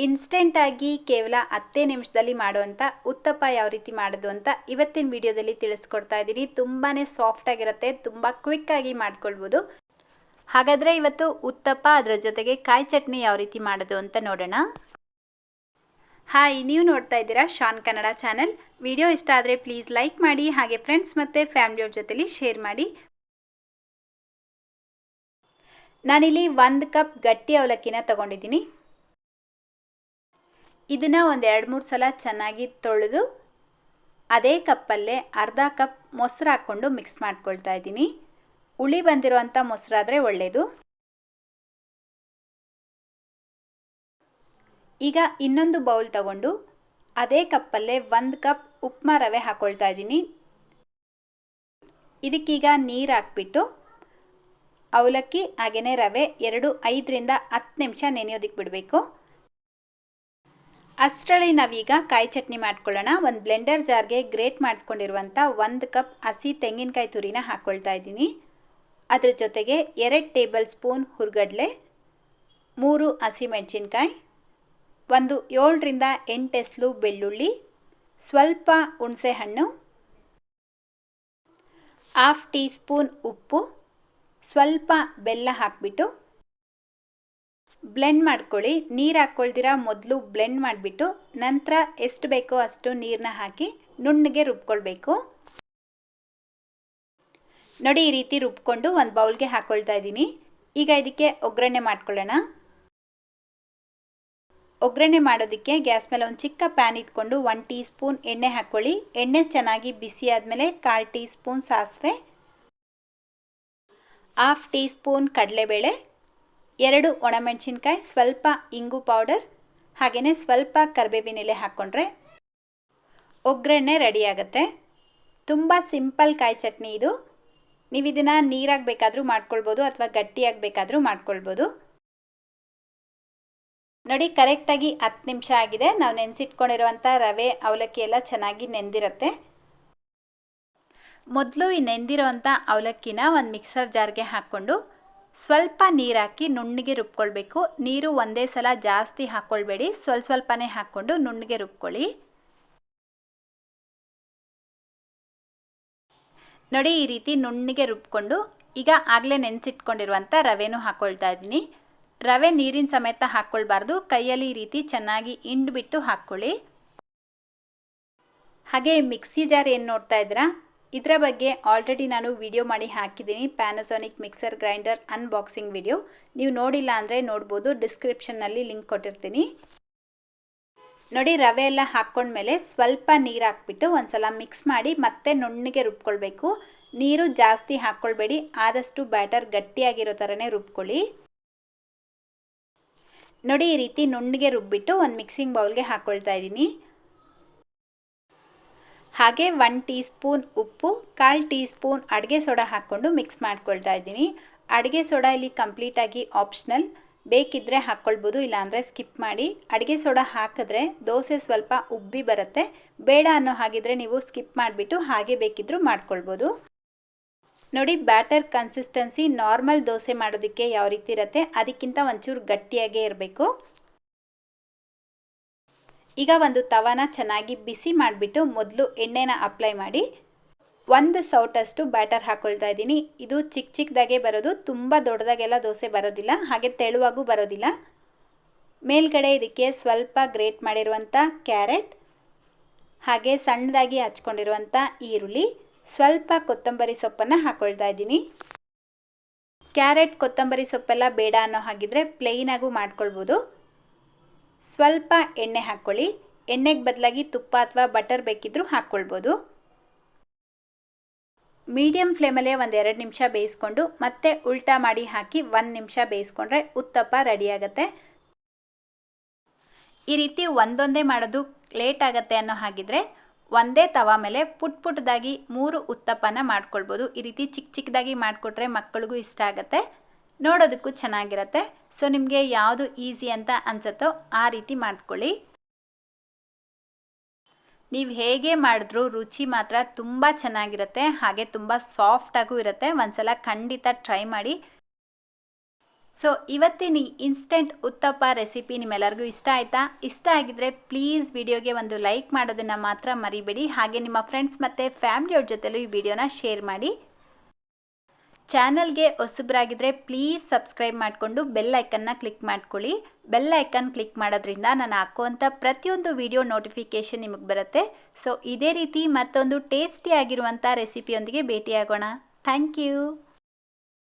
Instant ಆಗಿ ಕೇವಲ 10 ನಿಮಿಷದಲ್ಲಿ ಮಾಡುವಂತ ಉತ್ತಪ್ಪ ಯಾವ ರೀತಿ ಮಾಡೋದು ಅಂತ ಇವತ್ತಿನ ವಿಡಿಯೋದಲ್ಲಿ ತಿಳಿಸ್ಕೊಡ್ತಾ ಇದ್ದೀನಿ. ತುಂಬಾನೇ ಸಾಫ್ಟ್ ಆಗಿರುತ್ತೆ, ತುಂಬಾ ಕ್ವಿಕ್ ಆಗಿ ಮಾಡ್ಕೊಳ್ಬಹುದು. ಹಾಗಾದ್ರೆ ಇವತ್ತು ಉತ್ತಪ್ಪ ಅದರ ಜೊತೆಗೆ ಕಾಯಿ ಚಟ್ನಿ ಯಾವ ರೀತಿ ಮಾಡೋದು ಅಂತ ನೋಡೋಣ. ಹಾಯ್, ನೀವು ನೋಡ್ತಾ ಇದ್ದೀರಾ ಶಾನ್ ಕನ್ನಡ ಚಾನೆಲ್. ವಿಡಿಯೋ ಇಷ್ಟ ಆದರೆ ಪ್ಲೀಸ್ ಲೈಕ್ ಮಾಡಿ, ಹಾಗೆ ಫ್ರೆಂಡ್ಸ್ ಮತ್ತು ಫ್ಯಾಮಿಲಿಯವ್ರ ಜೊತೆಲಿ ಶೇರ್ ಮಾಡಿ. ನಾನಿಲ್ಲಿ 1 ಕಪ್ ಗಟ್ಟಿ ಅವಲಕ್ಕಿನ ತಗೊಂಡಿದ್ದೀನಿ. ಇದನ್ನು ಒಂದು 2-3 ಸಲ ಚೆನ್ನಾಗಿ ತೊಳೆದು ಅದೇ ಕಪ್ಪಲ್ಲೇ ಅರ್ಧ ಕಪ್ ಮೊಸರು ಹಾಕ್ಕೊಂಡು ಮಿಕ್ಸ್ ಮಾಡ್ಕೊಳ್ತಾ ಇದ್ದೀನಿ. ಹುಳಿ ಬಂದಿರೋಂಥ ಮೊಸರಾದರೆ ಒಳ್ಳೆಯದು. ಈಗ ಇನ್ನೊಂದು ಬೌಲ್ ತಗೊಂಡು ಅದೇ ಕಪ್ಪಲ್ಲೇ 1 ಕಪ್ ಉಪ್ಮಾ ರವೆ ಹಾಕ್ಕೊಳ್ತಾ ಇದ್ದೀನಿ. ಇದಕ್ಕೀಗ ನೀರು ಹಾಕ್ಬಿಟ್ಟು ಅವಲಕ್ಕಿ ಹಾಗೆಯೇ ರವೆ 5ರಿಂದ 10 ನಿಮಿಷ ನೆನೆಯೋದಕ್ಕೆ ಬಿಡಬೇಕು. ಅಷ್ಟರಲ್ಲಿ ನಾವೀಗ ಕಾಯಿ ಚಟ್ನಿ ಮಾಡ್ಕೊಳ್ಳೋಣ. ಒಂದು ಬ್ಲೆಂಡರ್ ಜಾರ್ಗೆ ಗ್ರೇಟ್ ಮಾಡ್ಕೊಂಡಿರುವಂಥ 1 ಕಪ್ ಹಸಿ ತೆಂಗಿನಕಾಯಿ ತುರಿನ ಹಾಕ್ಕೊಳ್ತಾ ಇದ್ದೀನಿ. ಅದ್ರ ಜೊತೆಗೆ 2 ಟೇಬಲ್ ಸ್ಪೂನ್ ಹುರ್ಗಡ್ಲೆ, 3 ಹಸಿಮೆಣಸಿನ್ಕಾಯಿ, ಒಂದು 7ರಿಂದ 8 ಎಸ್ಲು ಬೆಳ್ಳುಳ್ಳಿ, ಸ್ವಲ್ಪ ಹುಣಸೆ ಹಣ್ಣು, 1/2 ಟೀ ಸ್ಪೂನ್ ಉಪ್ಪು, ಸ್ವಲ್ಪ ಬೆಲ್ಲ ಹಾಕಿಬಿಟ್ಟು ಬ್ಲೆಂಡ್ ಮಾಡ್ಕೊಳ್ಳಿ. ನೀರು ಹಾಕ್ಕೊಳ್ದಿರ ಮೊದಲು ಬ್ಲೆಂಡ್ ಮಾಡಿಬಿಟ್ಟು ನಂತರ ಎಷ್ಟು ಬೇಕೋ ಅಷ್ಟು ನೀರನ್ನ ಹಾಕಿ ನುಣ್ಣಗೆ ರುಬ್ಕೊಳ್ಬೇಕು. ನೋಡಿ, ಈ ರೀತಿ ರುಬ್ಕೊಂಡು ಒಂದು ಬೌಲ್ಗೆ ಹಾಕ್ಕೊಳ್ತಾ ಇದ್ದೀನಿ. ಈಗ ಇದಕ್ಕೆ ಒಗ್ಗರಣೆ ಮಾಡ್ಕೊಳ್ಳೋಣ. ಒಗ್ಗರಣೆ ಮಾಡೋದಕ್ಕೆ ಗ್ಯಾಸ್ ಮೇಲೆ ಒಂದು ಚಿಕ್ಕ ಪ್ಯಾನ್ ಇಟ್ಕೊಂಡು 1 ಟೀ ಸ್ಪೂನ್ ಎಣ್ಣೆ ಹಾಕ್ಕೊಳ್ಳಿ. ಎಣ್ಣೆ ಚೆನ್ನಾಗಿ ಬಿಸಿ ಆದಮೇಲೆ 1/4 ಟೀ ಸ್ಪೂನ್ ಸಾಸಿವೆ, 1/2 ಟೀ ಸ್ಪೂನ್ ಕಡಲೆಬೇಳೆ, 2 ಒಣಮೆಣಸಿನ್ಕಾಯಿ, ಸ್ವಲ್ಪ ಇಂಗು ಪೌಡರ್, ಹಾಗೆಯೇ ಸ್ವಲ್ಪ ಕರಿಬೇವಿನ ಎಲೆ ಹಾಕ್ಕೊಂಡ್ರೆ ಒಗ್ಗರಣೆ ರೆಡಿ ಆಗುತ್ತೆ. ತುಂಬ ಸಿಂಪಲ್ ಕಾಯಿ ಚಟ್ನಿ ಇದು. ನೀವು ಇದನ್ನು ನೀರಾಗಿ ಬೇಕಾದರೂ ಮಾಡ್ಕೊಳ್ಬೋದು ಅಥವಾ ಗಟ್ಟಿಯಾಗಿ ಬೇಕಾದರೂ ಮಾಡ್ಕೊಳ್ಬೋದು. ನೋಡಿ, ಕರೆಕ್ಟಾಗಿ 10 ನಿಮಿಷ ಆಗಿದೆ. ನಾವು ನೆನೆಸಿಟ್ಕೊಂಡಿರುವಂಥ ರವೆ ಅವಲಕ್ಕಿ ಎಲ್ಲ ಚೆನ್ನಾಗಿ ನೆಂದಿರುತ್ತೆ. ಮೊದಲು ಈ ನೆಂದಿರೋವಂಥ ಅವಲಕ್ಕಿನ ಒಂದು ಮಿಕ್ಸರ್ ಜಾರ್ಗೆ ಹಾಕ್ಕೊಂಡು ಸ್ವಲ್ಪ ನೀರು ಹಾಕಿ ನುಣ್ಣಗೆ ರುಬ್ಕೊಳ್ಬೇಕು. ನೀರು ಒಂದೇ ಸಲ ಜಾಸ್ತಿ ಹಾಕ್ಕೊಳ್ಬೇಡಿ, ಸ್ವಲ್ಪನೇ ಹಾಕ್ಕೊಂಡು ನುಣ್ಣಗೆ ರುಬ್ಕೊಳ್ಳಿ. ನೋಡಿ, ಈ ರೀತಿ ನುಣ್ಣಗೆ ರುಬ್ಕೊಂಡು ಈಗ ಆಗಲೇ ನೆನೆಸಿಟ್ಕೊಂಡಿರುವಂಥ ರವೆನೂ ಹಾಕ್ಕೊಳ್ತಾ ಇದ್ದೀನಿ. ರವೆ ನೀರಿನ ಸಮೇತ ಹಾಕ್ಕೊಳ್ಬಾರ್ದು, ಕೈಯಲ್ಲಿ ಈ ರೀತಿ ಚೆನ್ನಾಗಿ ಹಿಂಡ್ಬಿಟ್ಟು ಹಾಕ್ಕೊಳ್ಳಿ. ಹಾಗೆ ಮಿಕ್ಸಿ ಜಾರ್ ಏನು ನೋಡ್ತಾ ಇದ್ದೀರಾ, ಇದರ ಬಗ್ಗೆ ಆಲ್ರೆಡಿ ನಾನು ವಿಡಿಯೋ ಮಾಡಿ ಹಾಕಿದ್ದೀನಿ. Panasonic mixer grinder unboxing video. ನೀವು ನೋಡಿಲ್ಲ ಅಂದರೆ ನೋಡ್ಬೋದು, ಡಿಸ್ಕ್ರಿಪ್ಷನ್ನಲ್ಲಿ ಲಿಂಕ್ ಕೊಟ್ಟಿರ್ತೀನಿ. ನೋಡಿ, ರವೆ ಎಲ್ಲ ಹಾಕ್ಕೊಂಡ್ಮೇಲೆ ಸ್ವಲ್ಪ ನೀರು ಹಾಕ್ಬಿಟ್ಟು ಒಂದ್ಸಲ ಮಿಕ್ಸ್ ಮಾಡಿ ಮತ್ತೆ ನುಣ್ಣಗೆ ರುಬ್ಕೊಳ್ಬೇಕು. ನೀರು ಜಾಸ್ತಿ ಹಾಕ್ಕೊಳ್ಬೇಡಿ, ಆದಷ್ಟು ಬ್ಯಾಟರ್ ಗಟ್ಟಿಯಾಗಿರೋ ಥರನೇ ರುಬ್ಕೊಳ್ಳಿ. ನೋಡಿ, ಈ ರೀತಿ ನುಣ್ಣಗೆ ರುಬ್ಬಿಟ್ಟು ಒಂದು ಮಿಕ್ಸಿಂಗ್ ಬೌಲ್ಗೆ ಹಾಕ್ಕೊಳ್ತಾ ಇದ್ದೀನಿ. ಹಾಗೆ 1 ಟೀ ಸ್ಪೂನ್ ಉಪ್ಪು, 1/4 ಟೀ ಸ್ಪೂನ್ ಅಡುಗೆ ಸೋಡಾ ಹಾಕ್ಕೊಂಡು ಮಿಕ್ಸ್ ಮಾಡ್ಕೊಳ್ತಾ ಇದ್ದೀನಿ. ಅಡುಗೆ ಸೋಡಾ ಇಲ್ಲಿ ಕಂಪ್ಲೀಟಾಗಿ ಆಪ್ಷನಲ್, ಬೇಕಿದ್ದರೆ ಹಾಕ್ಕೊಳ್ಬೋದು, ಇಲ್ಲಾಂದರೆ ಸ್ಕಿಪ್ ಮಾಡಿ. ಅಡುಗೆ ಸೋಡಾ ಹಾಕಿದ್ರೆ ದೋಸೆ ಸ್ವಲ್ಪ ಉಬ್ಬಿ ಬರುತ್ತೆ. ಬೇಡ ಅನ್ನೋ ಹಾಗಿದ್ರೆ ನೀವು ಸ್ಕಿಪ್ ಮಾಡಿಬಿಟ್ಟು ಹಾಗೆ ಬೇಕಿದ್ದರೂ ಮಾಡ್ಕೊಳ್ಬೋದು. ನೋಡಿ, ಬ್ಯಾಟರ್ ಕನ್ಸಿಸ್ಟೆನ್ಸಿ ನಾರ್ಮಲ್ ದೋಸೆ ಮಾಡೋದಕ್ಕೆ ಯಾವ ರೀತಿ ಇರುತ್ತೆ ಅದಕ್ಕಿಂತ ಒಂಚೂರು ಗಟ್ಟಿಯಾಗೇ ಇರಬೇಕು. ಈಗ ಒಂದು ತವಾನ ಚೆನ್ನಾಗಿ ಬಿಸಿ ಮಾಡಿಬಿಟ್ಟು ಮೊದಲು ಎಣ್ಣೆನ ಅಪ್ಲೈ ಮಾಡಿ 1 ಸೌಟಷ್ಟು ಬ್ಯಾಟರ್ ಹಾಕ್ಕೊಳ್ತಾ ಇದ್ದೀನಿ. ಇದು ಚಿಕ್ಕದಾಗೆ ಬರೋದು, ತುಂಬ ದೊಡ್ಡದಾಗೆಲ್ಲ ದೋಸೆ ಬರೋದಿಲ್ಲ, ಹಾಗೆ ತೆಳುವಾಗೂ ಬರೋದಿಲ್ಲ. ಮೇಲ್ಗಡೆ ಇದಕ್ಕೆ ಸ್ವಲ್ಪ ಗ್ರೇಟ್ ಮಾಡಿರುವಂಥ ಕ್ಯಾರೆಟ್, ಹಾಗೆ ಸಣ್ಣದಾಗಿ ಹಚ್ಕೊಂಡಿರುವಂಥ ಈರುಳ್ಳಿ, ಸ್ವಲ್ಪ ಕೊತ್ತಂಬರಿ ಸೊಪ್ಪನ್ನು ಹಾಕ್ಕೊಳ್ತಾ ಇದ್ದೀನಿ. ಕ್ಯಾರೆಟ್ ಕೊತ್ತಂಬರಿ ಸೊಪ್ಪೆಲ್ಲ ಬೇಡ ಅನ್ನೋ ಹಾಗಿದ್ರೆ ಪ್ಲೇನಾಗೂ ಮಾಡ್ಕೊಳ್ಬೋದು. ಸ್ವಲ್ಪ ಎಣ್ಣೆ ಹಾಕ್ಕೊಳ್ಳಿ. ಎಣ್ಣೆಗೆ ಬದಲಾಗಿ ತುಪ್ಪ ಅಥವಾ ಬಟರ್ ಬೇಕಿದ್ದರೂ ಹಾಕ್ಕೊಳ್ಬೋದು. ಮೀಡಿಯಮ್ ಫ್ಲೇಮಲ್ಲೇ ಒಂದು 2 ನಿಮಿಷ ಬೇಯಿಸ್ಕೊಂಡು ಮತ್ತೆ ಉಲ್ಟಾ ಮಾಡಿ ಹಾಕಿ 1 ನಿಮಿಷ ಬೇಯಿಸ್ಕೊಂಡ್ರೆ ಉತ್ತಪ್ಪ ರೆಡಿಯಾಗತ್ತೆ. ಈ ರೀತಿ ಒಂದೊಂದೇ ಮಾಡೋದು ಲೇಟ್ ಆಗುತ್ತೆ ಅನ್ನೋ ಹಾಗಿದ್ರೆ ಒಂದೇ ತವಾ ಮೇಲೆ ಪುಟ್ಟದಾಗಿ 3 ಉತ್ತಪ್ಪನ ಮಾಡ್ಕೊಳ್ಬೋದು. ಈ ರೀತಿ ಚಿಕ್ಕದಾಗಿ ಮಾಡಿಕೊಟ್ರೆ ಮಕ್ಕಳಿಗೂ ಇಷ್ಟ ಆಗುತ್ತೆ, ನೋಡೋದಕ್ಕೂ ಚೆನ್ನಾಗಿರುತ್ತೆ. ಸೊ ನಿಮಗೆ ಯಾವುದು ಈಸಿ ಅಂತ ಅನ್ಸುತ್ತೋ ಆ ರೀತಿ ಮಾಡ್ಕೊಳ್ಳಿ. ನೀವು ಹೇಗೆ ಮಾಡಿದ್ರೂ ರುಚಿ ಮಾತ್ರ ತುಂಬ ಚೆನ್ನಾಗಿರುತ್ತೆ, ಹಾಗೆ ತುಂಬ ಸಾಫ್ಟಾಗೂ ಇರುತ್ತೆ. ಒಂದ್ಸಲ ಖಂಡಿತ ಟ್ರೈ ಮಾಡಿ. ಸೊ ಇವತ್ತಿನ ಇನ್ಸ್ಟೆಂಟ್ ಉತ್ತಪ್ಪ ರೆಸಿಪಿ ನಿಮ್ಮೆಲ್ಲರಿಗೂ ಇಷ್ಟ ಆಯಿತಾ? ಇಷ್ಟ ಆಗಿದ್ರೆ ಪ್ಲೀಸ್ ವಿಡಿಯೋಗೆ ಒಂದು ಲೈಕ್ ಮಾಡೋದನ್ನು ಮಾತ್ರ ಮರಿಬೇಡಿ. ಹಾಗೆ ನಿಮ್ಮ ಫ್ರೆಂಡ್ಸ್ ಮತ್ತು ಫ್ಯಾಮಿಲಿಯವ್ರ ಜೊತೆಲೂ ಈ ವಿಡಿಯೋನ ಶೇರ್ ಮಾಡಿ. ಚಾನಲ್ಗೆ ಹೊಸಬ್ರಾಗಿದ್ದರೆ ಪ್ಲೀಸ್ ಸಬ್ಸ್ಕ್ರೈಬ್ ಮಾಡಿಕೊಂಡು ಬೆಲ್ ಐಕನ್ನ ಕ್ಲಿಕ್ ಮಾಡ್ಕೊಳ್ಳಿ. ಬೆಲ್ ಐಕನ್ ಕ್ಲಿಕ್ ಮಾಡೋದ್ರಿಂದ ನಾನು ಹಾಕುವಂಥ ಪ್ರತಿಯೊಂದು ವಿಡಿಯೋ ನೋಟಿಫಿಕೇಷನ್ ನಿಮಗೆ ಬರುತ್ತೆ. ಸೊ ಇದೇ ರೀತಿ ಮತ್ತೊಂದು ಟೇಸ್ಟಿ ಆಗಿರುವಂಥ ರೆಸಿಪಿಯೊಂದಿಗೆ ಭೇಟಿಯಾಗೋಣ. Thank you.